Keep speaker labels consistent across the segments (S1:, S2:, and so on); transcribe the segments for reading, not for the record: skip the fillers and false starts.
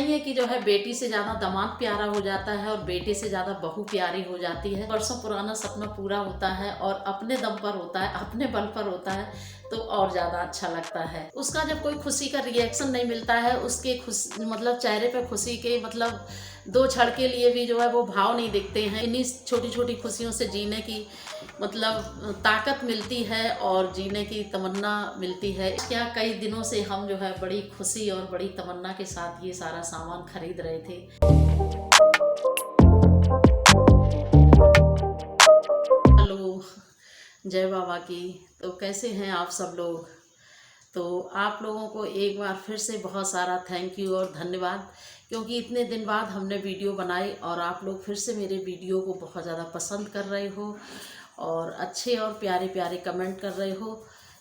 S1: नहीं है कि जो है बेटी से ज़्यादा दामाद प्यारा हो जाता है और बेटे से ज़्यादा बहू प्यारी हो जाती है। वर्षों पुराना सपना पूरा होता है और अपने दम पर होता है, अपने बल पर होता है, तो और ज़्यादा अच्छा लगता है। उसका जब कोई खुशी का रिएक्शन नहीं मिलता है, उसके मतलब चेहरे पे खुशी के मतलब 2 क्षण के लिए भी जो है वो भाव नहीं दिखते हैं। इन्हीं छोटी छोटी खुशियों से जीने की मतलब ताकत मिलती है और जीने की तमन्ना मिलती है। क्या कई दिनों से हम जो है बड़ी खुशी और बड़ी तमन्ना के साथ ये सारा सामान खरीद रहे थे। हेलो, जय बाबा की। तो कैसे हैं आप सब लोग? तो आप लोगों को एक बार फिर से बहुत सारा थैंक यू और धन्यवाद, क्योंकि इतने दिन बाद हमने वीडियो बनाई और आप लोग फिर से मेरे वीडियो को बहुत ज़्यादा पसंद कर रहे हो और अच्छे और प्यारे प्यारे कमेंट कर रहे हो।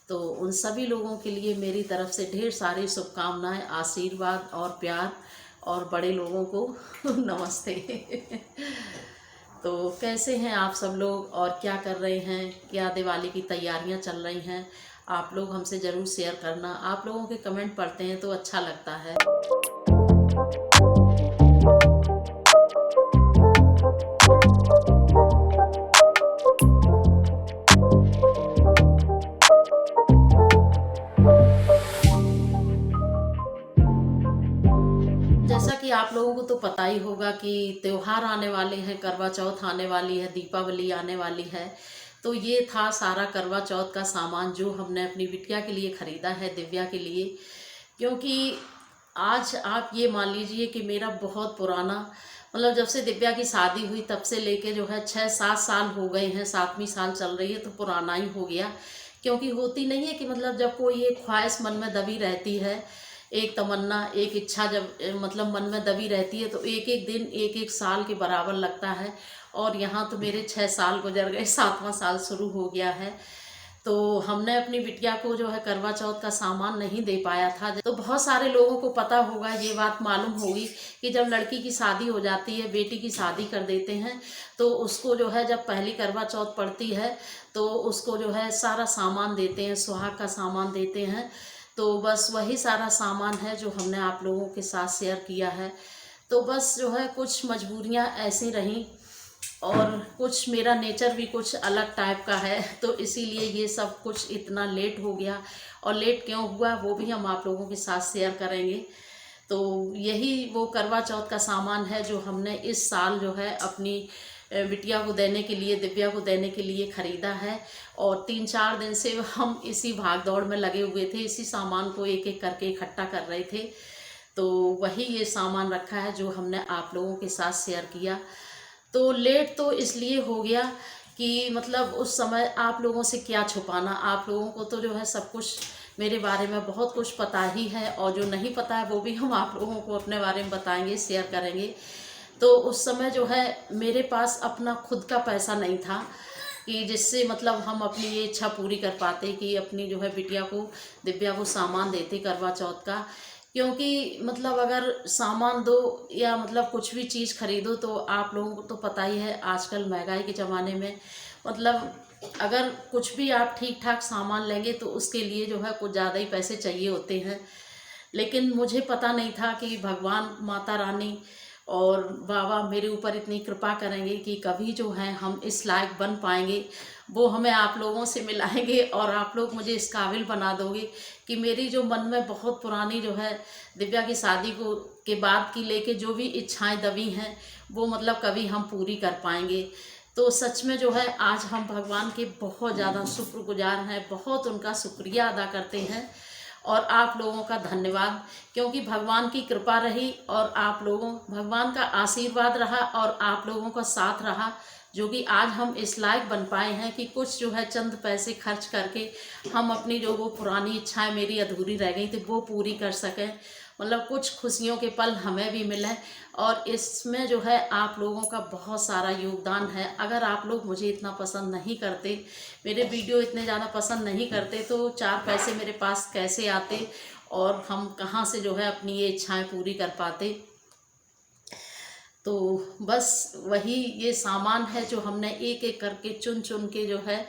S1: तो उन सभी लोगों के लिए मेरी तरफ से ढेर सारी शुभकामनाएं, आशीर्वाद और प्यार, और बड़े लोगों को नमस्ते। तो कैसे हैं आप सब लोग और क्या कर रहे हैं? क्या दिवाली की तैयारियां चल रही हैं? आप लोग हमसे ज़रूर शेयर करना। आप लोगों के कमेंट पढ़ते हैं तो अच्छा लगता है। जैसा कि आप लोगों को तो पता ही होगा कि त्योहार आने वाले हैं, करवा चौथ आने वाली है, दीपावली आने वाली है। तो ये था सारा करवा चौथ का सामान जो हमने अपनी बिटिया के लिए ख़रीदा है, दिव्या के लिए। क्योंकि आज आप ये मान लीजिए कि मेरा बहुत पुराना मतलब जब से दिव्या की शादी हुई तब से लेके जो है 6-7 साल हो गए हैं, 7वीं साल चल रही है, तो पुराना ही हो गया। क्योंकि होती नहीं है कि मतलब जब कोई एक ख्वाहिश मन में दबी रहती है, एक तमन्ना, एक इच्छा जब मतलब मन में दबी रहती है, तो एक एक दिन, एक एक साल के बराबर लगता है। और यहाँ तो मेरे 6 साल गुजर गए, 7वां साल शुरू हो गया है। तो हमने अपनी बिटिया को जो है करवा चौथ का सामान नहीं दे पाया था। तो बहुत सारे लोगों को पता होगा, ये बात मालूम होगी कि जब लड़की की शादी हो जाती है, बेटी की शादी कर देते हैं, तो उसको जो है जब पहली करवा चौथ पड़ती है तो उसको जो है सारा सामान देते हैं, सुहाग का सामान देते हैं। तो बस वही सारा सामान है जो हमने आप लोगों के साथ शेयर किया है। तो बस जो है कुछ मजबूरियां ऐसी रहीं और कुछ मेरा नेचर भी कुछ अलग टाइप का है, तो इसीलिए ये सब कुछ इतना लेट हो गया। और लेट क्यों हुआ वो भी हम आप लोगों के साथ शेयर करेंगे। तो यही वो करवा चौथ का सामान है जो हमने इस साल जो है अपनी बिटिया को देने के लिए, दिव्या को देने के लिए ख़रीदा है। और 3-4 दिन से हम इसी भाग दौड़ में लगे हुए थे, इसी सामान को एक एक करके इकट्ठा कर रहे थे। तो वही ये सामान रखा है जो हमने आप लोगों के साथ शेयर किया। तो लेट तो इसलिए हो गया कि मतलब उस समय आप लोगों से क्या छुपाना, आप लोगों को तो जो है सब कुछ मेरे बारे में बहुत कुछ पता ही है, और जो नहीं पता है वो भी हम आप लोगों को अपने बारे में बताएंगे, शेयर करेंगे। तो उस समय जो है मेरे पास अपना खुद का पैसा नहीं था कि जिससे मतलब हम अपनी ये इच्छा पूरी कर पाते कि अपनी जो है बिटिया को, दिव्या को सामान देते करवा चौथ का। क्योंकि मतलब अगर सामान दो या मतलब कुछ भी चीज़ खरीदो तो आप लोगों को तो पता ही है आजकल महंगाई के ज़माने में मतलब अगर कुछ भी आप ठीक ठाक सामान लेंगे तो उसके लिए जो है कुछ ज़्यादा ही पैसे चाहिए होते हैं। लेकिन मुझे पता नहीं था कि भगवान, माता रानी और बाबा मेरे ऊपर इतनी कृपा करेंगे कि कभी जो है हम इस लायक बन पाएंगे। वो हमें आप लोगों से मिलाएंगे और आप लोग मुझे इस काबिल बना दोगे कि मेरी जो मन में बहुत पुरानी जो है दिव्या की शादी को के बाद की लेके जो भी इच्छाएं दबी हैं वो मतलब कभी हम पूरी कर पाएंगे। तो सच में जो है आज हम भगवान के बहुत ज़्यादा शुक्रगुजार हैं, बहुत उनका शुक्रिया अदा करते हैं और आप लोगों का धन्यवाद। क्योंकि भगवान की कृपा रही और आप लोगों, भगवान का आशीर्वाद रहा और आप लोगों का साथ रहा, जो कि आज हम इस लायक बन पाए हैं कि कुछ जो है चंद पैसे खर्च करके हम अपनी जो वो पुरानी इच्छाएं मेरी अधूरी रह गई थी वो पूरी कर सकें। मतलब कुछ खुशियों के पल हमें भी मिले और इसमें जो है आप लोगों का बहुत सारा योगदान है। अगर आप लोग मुझे इतना पसंद नहीं करते, मेरे वीडियो इतने ज़्यादा पसंद नहीं करते, तो 4 पैसे मेरे पास कैसे आते और हम कहाँ से जो है अपनी ये इच्छाएं पूरी कर पाते। तो बस वही ये सामान है जो हमने एक एक करके चुन चुन के जो है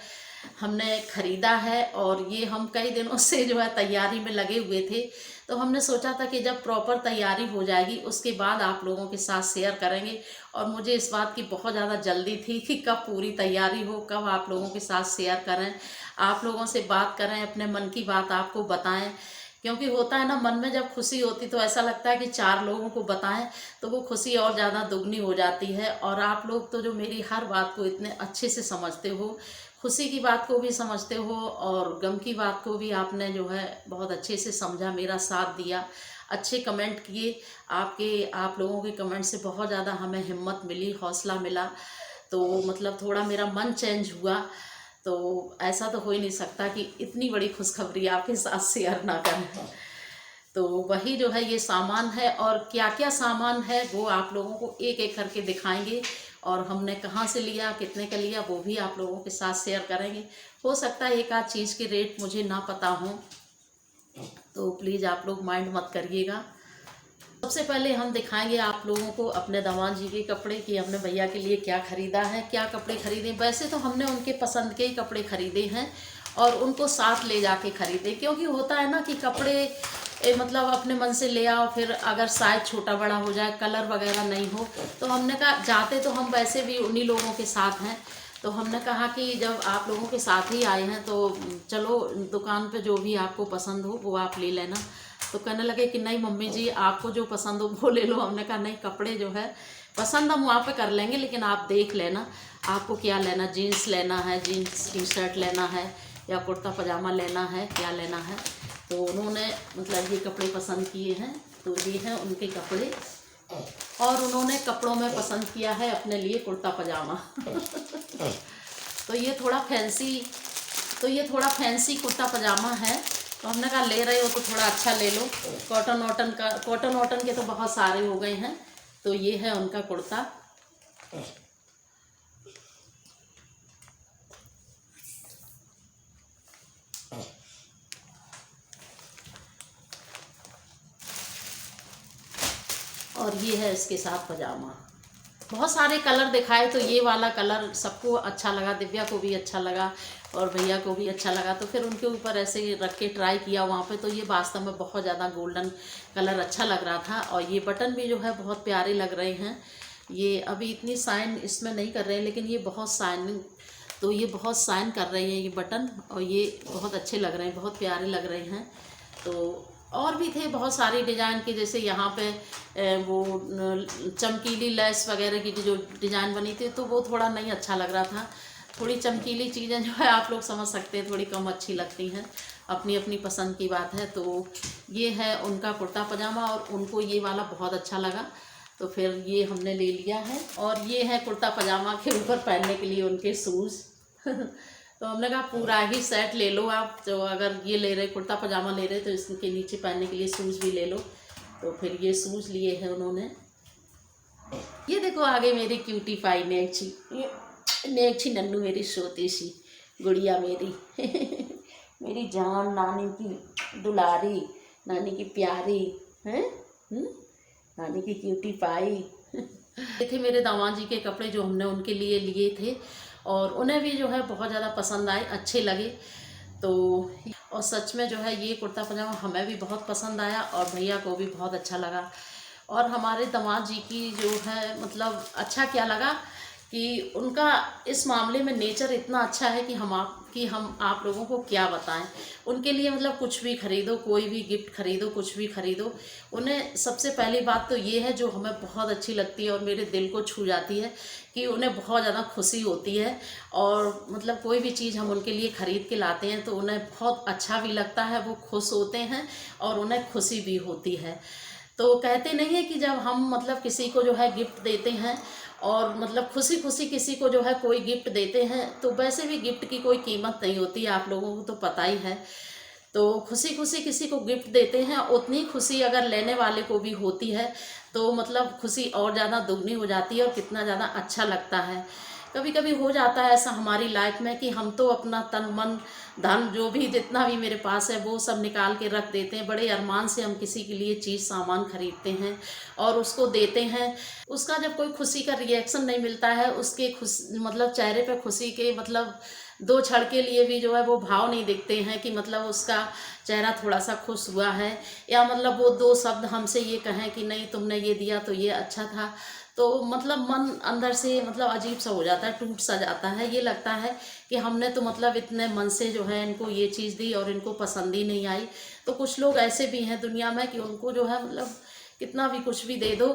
S1: हमने ख़रीदा है और ये हम कई दिनों से जो है तैयारी में लगे हुए थे। तो हमने सोचा था कि जब प्रॉपर तैयारी हो जाएगी उसके बाद आप लोगों के साथ शेयर करेंगे। और मुझे इस बात की बहुत ज़्यादा जल्दी थी कि कब पूरी तैयारी हो, कब आप लोगों के साथ शेयर करें, आप लोगों से बात करें, अपने मन की बात आपको बताएं। क्योंकि होता है ना, मन में जब खुशी होती तो ऐसा लगता है कि 4 लोगों को बताएं तो वो खुशी और ज़्यादा दुगनी हो जाती है। और आप लोग तो जो मेरी हर बात को इतने अच्छे से समझते हो, खुशी की बात को भी समझते हो और गम की बात को भी आपने जो है बहुत अच्छे से समझा, मेरा साथ दिया, अच्छे कमेंट किए। आप लोगों के कमेंट से बहुत ज़्यादा हमें हिम्मत मिली, हौसला मिला। तो मतलब थोड़ा मेरा मन चेंज हुआ। तो ऐसा तो हो ही नहीं सकता कि इतनी बड़ी खुशखबरी आपके साथ शेयर ना करें। तो वही जो है ये सामान है, और क्या क्या सामान है वो आप लोगों को एक एक करके दिखाएंगे। और हमने कहाँ से लिया, कितने का लिया, वो भी आप लोगों के साथ शेयर करेंगे। हो सकता है एक आध चीज़ के रेट मुझे ना पता हो, तो प्लीज़ आप लोग माइंड मत करिएगा। सबसे पहले हम दिखाएंगे आप लोगों को अपने दामाद जी के कपड़े, कि हमने भैया के लिए क्या ख़रीदा है, क्या कपड़े ख़रीदे। वैसे तो हमने उनके पसंद के ही कपड़े ख़रीदे हैं और उनको साथ ले जाके ख़रीदे। क्योंकि होता है ना कि कपड़े मतलब अपने मन से ले आओ, फिर अगर साइज छोटा बड़ा हो जाए, कलर वगैरह नहीं हो, तो हमने कहा जाते तो हम वैसे भी उन्हीं लोगों के साथ हैं। तो हमने कहा कि जब आप लोगों के साथ ही आए हैं तो चलो दुकान पे जो भी आपको पसंद हो वो आप ले लेना। तो कहने लगे कि नहीं मम्मी जी, आपको जो पसंद हो वो ले लो। हमने कहा नहीं, कपड़े जो है पसंद हम वहाँ पे कर लेंगे, लेकिन आप देख लेना आपको क्या लेना, जीन्स लेना है, जीन्स टी शर्ट लेना है, या कुर्ता पजामा लेना है, क्या लेना है। तो उन्होंने मतलब ये कपड़े पसंद किए हैं, तो ये हैं उनके कपड़े। और उन्होंने कपड़ों में पसंद किया है अपने लिए कुर्ता पजामा। तो ये थोड़ा फैंसी कुर्ता पजामा है। तो हमने कहा ले रहे हो तो थोड़ा अच्छा ले लो। कॉटन वॉटन के तो बहुत सारे हो गए हैं। तो ये है उनका कुर्ता। और ये है इसके साथ पजामा। बहुत सारे कलर दिखाए तो ये वाला कलर सबको अच्छा लगा, दिव्या को भी अच्छा लगा और भैया को भी अच्छा लगा। तो फिर उनके ऊपर ऐसे रख के ट्राई किया वहाँ पे। तो ये वास्तव में बहुत ज़्यादा गोल्डन कलर अच्छा लग रहा था। और ये बटन भी जो है बहुत प्यारे लग रहे हैं। ये अभी इतनी साइन इसमें नहीं कर रहे हैं, लेकिन ये बहुत साइनिंग, तो ये बहुत साइन कर रहे हैं ये बटन, और ये बहुत अच्छे लग रहे हैं, बहुत प्यारे लग रहे हैं। तो और भी थे बहुत सारे डिज़ाइन के, जैसे यहाँ पे वो चमकीली लेस वगैरह की जो डिज़ाइन बनी थी, तो वो थोड़ा नहीं अच्छा लग रहा था। थोड़ी चमकीली चीज़ें जो है आप लोग समझ सकते हैं थोड़ी कम अच्छी लगती हैं, अपनी अपनी पसंद की बात है। तो ये है उनका कुर्ता पजामा और उनको ये वाला बहुत अच्छा लगा, तो फिर ये हमने ले लिया है। और ये है कुर्ता पजामा के ऊपर पहनने के लिए उनके शूज़। तो हमने कहा पूरा ही सेट ले लो आप, तो अगर ये ले रहे कुर्ता पजामा ले रहे तो इसके नीचे पहनने के लिए शूज़ भी ले लो। तो फिर ये शूज़ लिए हैं उन्होंने। ये देखो आगे मेरी क्यूटी पाई नेक्ची नन्नू, मेरी सोती सी गुड़िया मेरी। मेरी जान, नानी की दुलारी, नानी की प्यारी है, नानी की क्यूटी पाई। ये थे मेरे दामाद जी के कपड़े जो हमने उनके लिए लिए थे, और उन्हें भी जो है बहुत ज़्यादा पसंद आए, अच्छे लगे। तो और सच में जो है ये कुर्ता पजामा हमें भी बहुत पसंद आया और भैया को भी बहुत अच्छा लगा। और हमारे दामाद जी की जो है मतलब अच्छा क्या लगा कि उनका इस मामले में नेचर इतना अच्छा है कि हम आप लोगों को क्या बताएं। उनके लिए मतलब कुछ भी खरीदो, कोई भी गिफ्ट खरीदो, कुछ भी खरीदो, उन्हें सबसे पहली बात तो ये है जो हमें बहुत अच्छी लगती है और मेरे दिल को छू जाती है, कि उन्हें बहुत ज़्यादा खुशी होती है। और मतलब कोई भी चीज़ हम उनके लिए ख़रीद के लाते हैं तो उन्हें बहुत अच्छा भी लगता है, वो खुश होते हैं और उन्हें खुशी भी होती है। तो कहते नहीं है कि जब हम मतलब किसी को जो है गिफ्ट देते हैं और मतलब खुशी खुशी किसी को जो है कोई गिफ्ट देते हैं, तो वैसे भी गिफ्ट की कोई कीमत नहीं होती, आप लोगों को तो पता ही है। तो खुशी खुशी किसी को गिफ्ट देते हैं, उतनी खुशी अगर लेने वाले को भी होती है तो मतलब खुशी और ज़्यादा दुगनी हो जाती है और कितना ज़्यादा अच्छा लगता है। कभी कभी हो जाता है ऐसा हमारी लाइफ में कि हम तो अपना तन मन धन जो भी जितना भी मेरे पास है वो सब निकाल के रख देते हैं, बड़े अरमान से हम किसी के लिए चीज़ सामान खरीदते हैं और उसको देते हैं। उसका जब कोई खुशी का रिएक्शन नहीं मिलता है, उसके मतलब चेहरे पे खुशी के मतलब दो क्षण के लिए भी जो है वो भाव नहीं दिखते हैं कि मतलब उसका चेहरा थोड़ा सा खुश हुआ है, या मतलब वो दो शब्द हमसे ये कहें कि नहीं तुमने ये दिया तो ये अच्छा था। तो मतलब मन अंदर से मतलब अजीब सा हो जाता है, टूट सा जाता है। ये लगता है कि हमने तो मतलब इतने मन से जो है इनको ये चीज़ दी और इनको पसंद ही नहीं आई। तो कुछ लोग ऐसे भी हैं दुनिया में कि उनको जो है मतलब कितना भी कुछ भी दे दो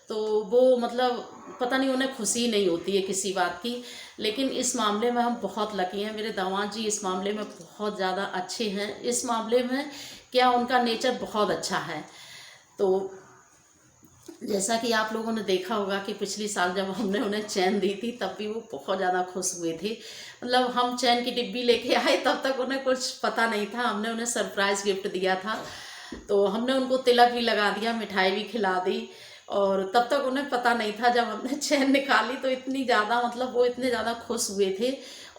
S1: तो वो मतलब पता नहीं उन्हें खुशी नहीं होती है किसी बात की। लेकिन इस मामले में हम बहुत लकी हैं, मेरे दामाद जी इस मामले में बहुत ज़्यादा अच्छे हैं। इस मामले में क्या, उनका नेचर बहुत अच्छा है। तो जैसा कि आप लोगों ने देखा होगा कि पिछली साल जब हमने उन्हें चैन दी थी तब भी वो बहुत ज़्यादा खुश हुए थे। मतलब हम चैन की डिब्बी लेके आए तब तक उन्हें कुछ पता नहीं था, हमने उन्हें सरप्राइज़ गिफ्ट दिया था। तो हमने उनको तिलक भी लगा दिया, मिठाई भी खिला दी, और तब तक उन्हें पता नहीं था। जब हमने चैन निकाली तो इतनी ज़्यादा मतलब वो इतने ज़्यादा खुश हुए थे।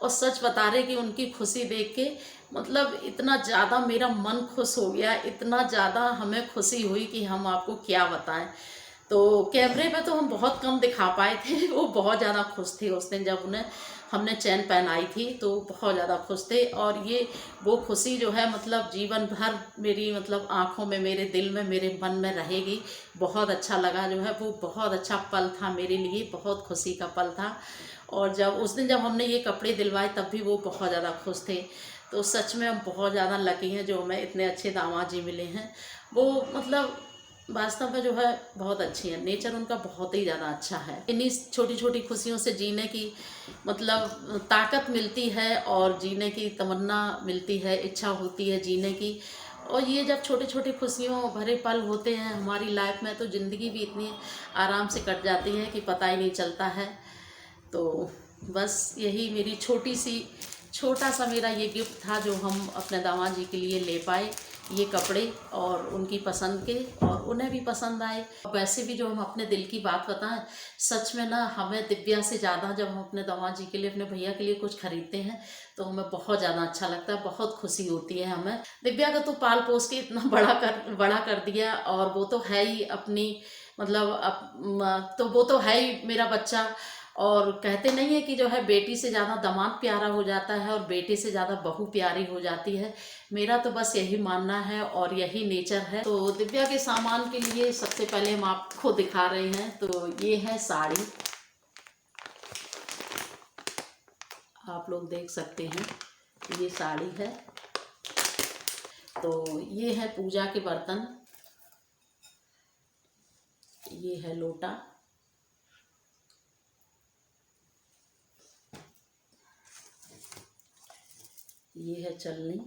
S1: और सच बता रहे कि उनकी खुशी देख के मतलब इतना ज़्यादा मेरा मन खुश हो गया, इतना ज़्यादा हमें खुशी हुई कि हम आपको क्या बताएं। तो कैमरे पे तो हम बहुत कम दिखा पाए थे। वो बहुत ज़्यादा खुश थे उस दिन जब उन्हें हमने चैन पहनाई थी, तो बहुत ज़्यादा खुश थे। और ये वो खुशी जो है मतलब जीवन भर मेरी मतलब आँखों में, मेरे दिल में, मेरे मन में रहेगी। बहुत अच्छा लगा जो है, वो बहुत अच्छा पल था मेरे लिए, बहुत खुशी का पल था। और जब उस दिन जब हमने ये कपड़े दिलवाए तब भी वो बहुत ज़्यादा खुश थे। तो सच में हम बहुत ज़्यादा लकी हैं जो हमें इतने अच्छे दामाद जी मिले हैं। वो मतलब वास्तव में जो है बहुत अच्छी है, नेचर उनका बहुत ही ज़्यादा अच्छा है। इन्हीं छोटी छोटी खुशियों से जीने की मतलब ताकत मिलती है और जीने की तमन्ना मिलती है, इच्छा होती है जीने की। और ये जब छोटे छोटे खुशियों भरे पल होते हैं हमारी लाइफ में तो ज़िंदगी भी इतनी आराम से कट जाती है कि पता ही नहीं चलता है। तो बस यही मेरी छोटा सा मेरा ये गिफ्ट था जो हम अपने दामाद जी के लिए ले पाए, ये कपड़े, और उनकी पसंद के, और उन्हें भी पसंद आए। वैसे भी जो हम अपने दिल की बात बताएं, सच में ना हमें दिव्या से ज़्यादा जब हम अपने दामाद जी के लिए, अपने भैया के लिए कुछ खरीदते हैं तो हमें बहुत ज़्यादा अच्छा लगता है, बहुत खुशी होती है हमें। दिव्या का तो पाल पोस के इतना बड़ा कर दिया, और वो तो है ही अपनी मतलब तो वो तो है ही मेरा बच्चा। और कहते नहीं है कि जो है बेटी से ज़्यादा दामाद प्यारा हो जाता है और बेटे से ज़्यादा बहू प्यारी हो जाती है। मेरा तो बस यही मानना है और यही नेचर है। तो दिव्या के सामान के लिए सबसे पहले हम आपको दिखा रहे हैं। तो ये है साड़ी, आप लोग देख सकते हैं, ये साड़ी है। तो ये है पूजा के बर्तन, ये है लोटा, ये है चलनी,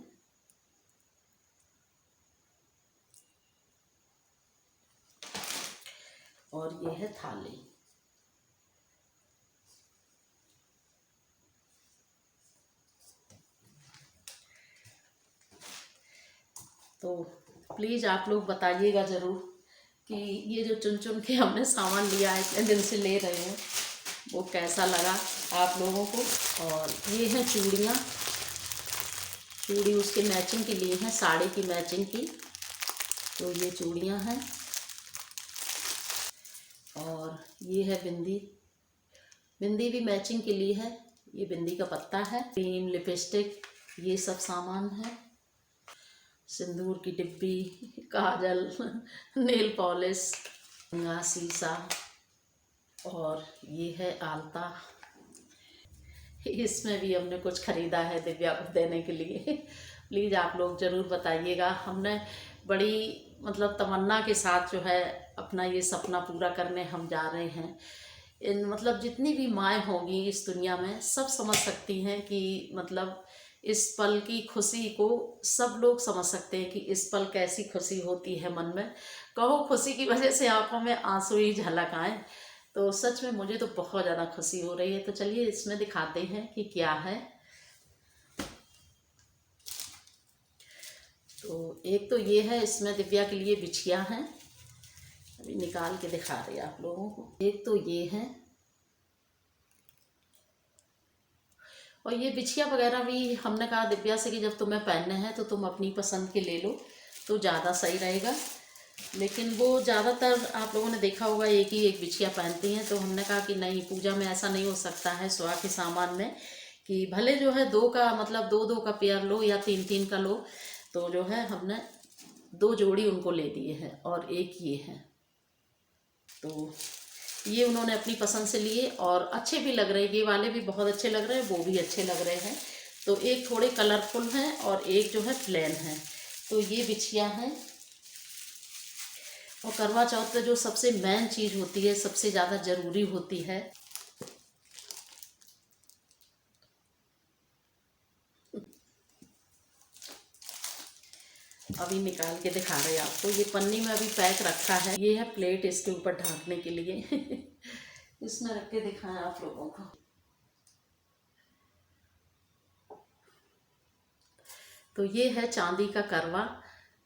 S1: और ये है थाली। तो प्लीज़ आप लोग बताइएगा ज़रूर कि ये जो चुन चुन के हमने सामान लिया है, इतने दिन से ले रहे हैं, वो कैसा लगा आप लोगों को। और ये हैं चूड़ियाँ, चूड़ी उसके मैचिंग के लिए हैं, साड़ी की मैचिंग की। तो ये चूड़ियाँ हैं। और ये है बिंदी, बिंदी भी मैचिंग के लिए है, ये बिंदी का पत्ता है। क्रीम, लिपस्टिक, ये सब सामान है। सिंदूर की डिब्बी, काजल, नेल पॉलिश, शीशा, और ये है आलता। इसमें भी हमने कुछ ख़रीदा है दिव्या को देने के लिए। प्लीज़ आप लोग ज़रूर बताइएगा। हमने बड़ी मतलब तमन्ना के साथ जो है अपना ये सपना पूरा करने हम जा रहे हैं। इन मतलब जितनी भी माएँ होंगी इस दुनिया में सब समझ सकती हैं कि मतलब इस पल की खुशी को सब लोग समझ सकते हैं कि इस पल कैसी खुशी होती है मन में। कहो खुशी की वजह से आंखों में आंसू ही झलक आए। तो सच में मुझे तो बहुत ज़्यादा खुशी हो रही है। तो चलिए इसमें दिखाते हैं कि क्या है। तो एक तो ये है, इसमें दिव्या के लिए बिछिया हैं, अभी निकाल के दिखा रही आप लोगों को। एक तो ये है, और ये बिछिया वगैरह भी हमने कहा दिव्या से कि जब तुम्हें पहनने हैं तो तुम अपनी पसंद के ले लो तो ज़्यादा सही रहेगा। लेकिन वो ज़्यादातर आप लोगों ने देखा होगा एक बिछिया पहनती हैं। तो हमने कहा कि नहीं, पूजा में ऐसा नहीं हो सकता है, सुहाग के सामान में, कि भले जो है दो का मतलब दो दो का पेयर लो या तीन तीन का लो, तो जो है हमने 2 जोड़ी उनको ले दिए हैं और एक ये है। तो ये उन्होंने अपनी पसंद से लिए और अच्छे भी लग रहे हैं, ये वाले भी बहुत अच्छे लग रहे हैं, वो भी अच्छे लग रहे हैं। तो एक थोड़े कलरफुल हैं और एक जो है प्लेन है। तो ये बिछिया है। और करवा चौथ पे जो सबसे मेन चीज़ होती है, सबसे ज़्यादा ज़रूरी होती है, अभी निकाल के दिखा रहे हैं आपको। ये पन्नी में अभी पैक रखा है, ये है प्लेट इसके ऊपर ढकने के लिए इसमें रख के दिखाएं आप लोगों को। तो ये है चांदी का करवा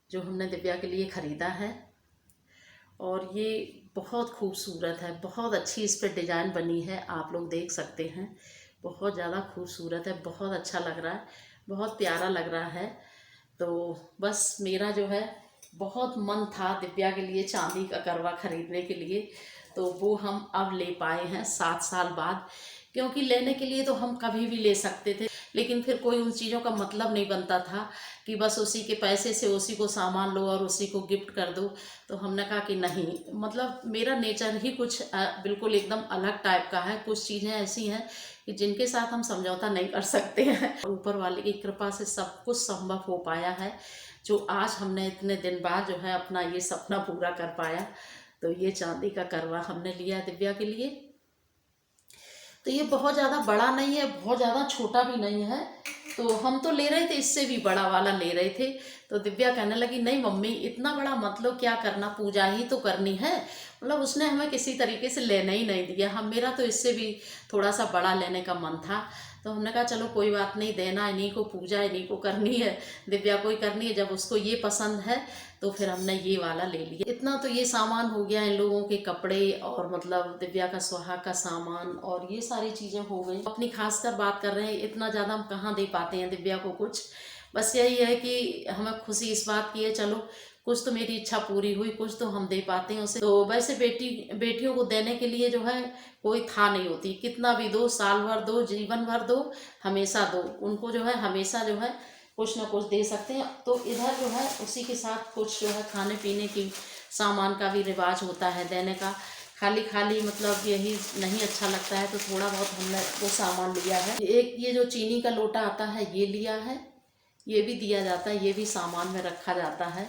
S1: जो हमने दिव्या के लिए ख़रीदा है और ये बहुत खूबसूरत है, बहुत अच्छी इस पर डिज़ाइन बनी है, आप लोग देख सकते हैं। बहुत ज़्यादा खूबसूरत है, बहुत अच्छा लग रहा है, बहुत प्यारा लग रहा है। तो बस मेरा जो है बहुत मन था दिव्या के लिए चांदी का करवा खरीदने के लिए, तो वो हम अब ले पाए हैं 7 साल बाद। क्योंकि लेने के लिए तो हम कभी भी ले सकते थे, लेकिन फिर कोई उन चीज़ों का मतलब नहीं बनता था कि बस उसी के पैसे से उसी को सामान लो और उसी को गिफ्ट कर दो। तो हमने कहा कि नहीं, मतलब मेरा नेचर ही कुछ बिल्कुल एकदम अलग टाइप का है। कुछ चीज़ें ऐसी हैं कि जिनके साथ हम समझौता नहीं कर सकते हैं। ऊपर वाले की कृपा से सब कुछ संभव हो पाया है, जो आज हमने इतने दिन बाद जो है अपना ये सपना पूरा कर पाया। तो ये चांदी का करवा हमने लिया दिव्या के लिए। तो ये बहुत ज़्यादा बड़ा नहीं है, बहुत ज़्यादा छोटा भी नहीं है। तो हम तो ले रहे थे, इससे भी बड़ा वाला ले रहे थे। तो दिव्या कहने लगी नहीं मम्मी इतना बड़ा मत लो, क्या करना, पूजा ही तो करनी है। मतलब उसने हमें किसी तरीके से लेने ही नहीं दिया। हम मेरा तो इससे भी थोड़ा सा बड़ा लेने का मन था। तो हमने कहा चलो कोई बात नहीं, देना इन्हीं को, पूजा इन्हीं को करनी है, दिव्या को ही करनी है। जब उसको ये पसंद है तो फिर हमने ये वाला ले लिया। इतना तो ये सामान हो गया, इन लोगों के कपड़े और मतलब दिव्या का सुहाग का सामान और ये सारी चीज़ें हो गई। अपनी खासकर बात कर रहे हैं, इतना ज़्यादा हम कहाँ दे पाते हैं दिव्या को कुछ। बस यही है कि हमें खुशी इस बात की है, चलो कुछ तो मेरी इच्छा पूरी हुई, कुछ तो हम दे पाते हैं उसे। तो वैसे बेटियों को देने के लिए जो है कोई था नहीं होती, कितना भी दो, साल भर दो, जीवन भर दो, हमेशा दो, उनको जो है हमेशा जो है कुछ ना कुछ दे सकते हैं। तो इधर जो है उसी के साथ कुछ जो है खाने पीने की सामान का भी रिवाज होता है देने का। खाली खाली मतलब यही नहीं अच्छा लगता है, तो थोड़ा बहुत हमने वो सामान लिया है। एक ये जो चीनी का लोटा आता है ये लिया है, ये भी दिया जाता है, ये भी सामान में रखा जाता है।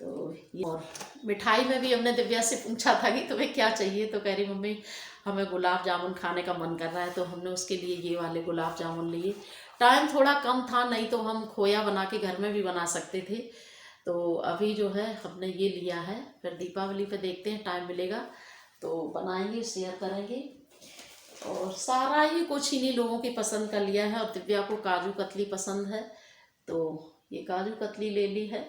S1: तो ये, और मिठाई में भी हमने दिव्या से पूछा था कि तुम्हें क्या चाहिए, तो कह रही मम्मी हमें गुलाब जामुन खाने का मन कर रहा है। तो हमने उसके लिए ये वाले गुलाब जामुन लिए। टाइम थोड़ा कम था, नहीं तो हम खोया बना के घर में भी बना सकते थे। तो अभी जो है हमने ये लिया है, फिर दीपावली पे देखते हैं, टाइम मिलेगा तो बनाएंगे, शेयर करेंगे। और सारा ही कुछ इन्हीं लोगों की पसंद का लिया है। और दिव्या को काजू कतली पसंद है, तो ये काजू कतली ले ली है।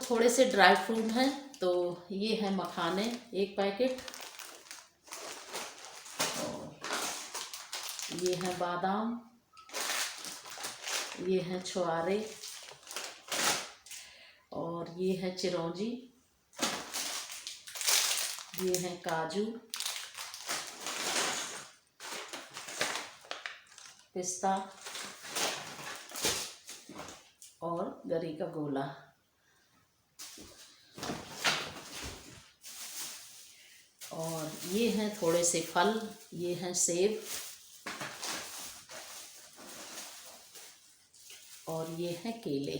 S1: थोड़े से ड्राई फ्रूट हैं, तो ये है मखाने 1 पैकेट, और ये है बादाम, ये है छुआरे, और ये है चिरौंजी, ये है काजू, पिस्ता और गरी का गोला। और ये हैं थोड़े से फल, ये हैं सेब, और ये हैं केले।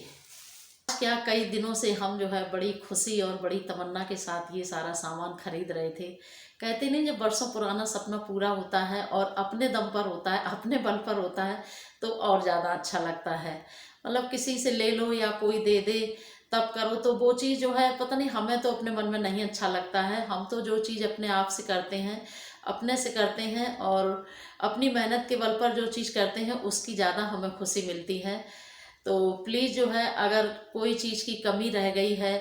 S1: क्या कई दिनों से हम जो है बड़ी खुशी और बड़ी तमन्ना के साथ ये सारा सामान खरीद रहे थे। कहते नहीं, जब बरसों पुराना सपना पूरा होता है और अपने दम पर होता है, अपने बल पर होता है, तो और ज़्यादा अच्छा लगता है। मतलब किसी से ले लो या कोई दे दे तब करो, तो वो चीज़ जो है पता नहीं, हमें तो अपने मन में नहीं अच्छा लगता है। हम तो जो चीज़ अपने आप से करते हैं, अपने से करते हैं और अपनी मेहनत के बल पर जो चीज़ करते हैं उसकी ज़्यादा हमें खुशी मिलती है। तो प्लीज़ जो है अगर कोई चीज़ की कमी रह गई है,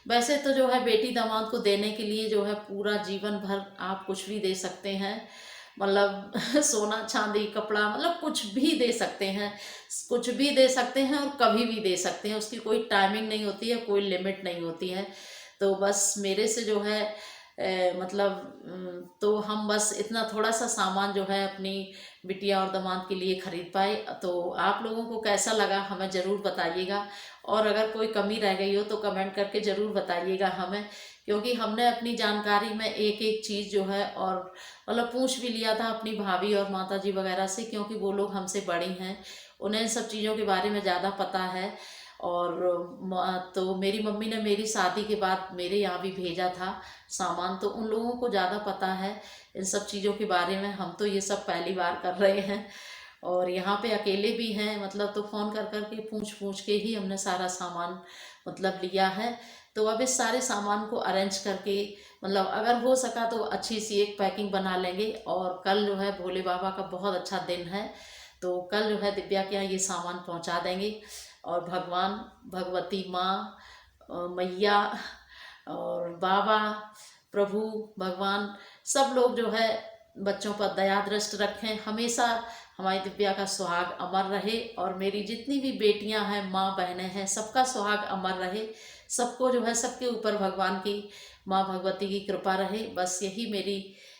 S1: वैसे तो जो है बेटी दामाद को देने के लिए जो है पूरा जीवन भर आप कुछ भी दे सकते हैं। मतलब सोना चांदी कपड़ा, मतलब कुछ भी दे सकते हैं, कुछ भी दे सकते हैं और कभी भी दे सकते हैं। उसकी कोई टाइमिंग नहीं होती है, कोई लिमिट नहीं होती है। तो बस मेरे से जो है तो हम बस इतना थोड़ा सा सामान जो है अपनी बिटिया और दामाद के लिए खरीद पाए। तो आप लोगों को कैसा लगा हमें ज़रूर बताइएगा, और अगर कोई कमी रह गई हो तो कमेंट करके ज़रूर बताइएगा हमें, क्योंकि हमने अपनी जानकारी में एक एक चीज़ जो है, और मतलब पूछ भी लिया था अपनी भाभी और माताजी वगैरह से, क्योंकि वो लोग हमसे बड़ी हैं, उन्हें इन सब चीज़ों के बारे में ज़्यादा पता है। और तो मेरी मम्मी ने मेरी शादी के बाद मेरे यहाँ भी भेजा था सामान, तो उन लोगों को ज़्यादा पता है इन सब चीज़ों के बारे में। हम तो ये सब पहली बार कर रहे हैं, और यहाँ पे अकेले भी हैं, मतलब तो फ़ोन कर कर के पूछ पूछ के ही हमने सारा सामान मतलब लिया है। तो अब इस सारे सामान को अरेंज करके, मतलब अगर हो सका तो अच्छी सी एक पैकिंग बना लेंगे। और कल जो है भोले बाबा का बहुत अच्छा दिन है, तो कल जो है दिव्या के यहाँ ये सामान पहुँचा देंगे। और भगवान, भगवती माँ, मैया और बाबा, प्रभु, भगवान, सब लोग जो है बच्चों पर दया दृष्टि रखें हमेशा। हमारी दिव्या का सुहाग अमर रहे, और मेरी जितनी भी बेटियां हैं, माँ बहनें हैं, सबका सुहाग अमर रहे। सबको जो है, सबके ऊपर भगवान की, माँ भगवती की कृपा रहे, बस यही मेरी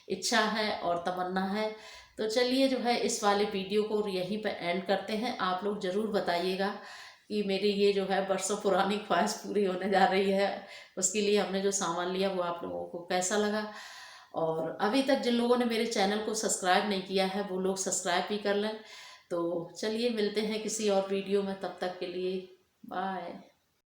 S1: इच्छा है और तमन्ना है। तो चलिए जो है इस वाले वीडियो को यहीं पर एंड करते हैं। आप लोग ज़रूर बताइएगा कि मेरी ये जो है बरसों पुरानी ख्वाहिश पूरी होने जा रही है। उसके लिए हमने जो सामान लिया वो आप लोगों को कैसा लगा। और अभी तक जिन लोगों ने मेरे चैनल को सब्सक्राइब नहीं किया है वो लोग सब्सक्राइब भी कर लें। तो चलिए मिलते हैं किसी और वीडियो में, तब तक के लिए बाय।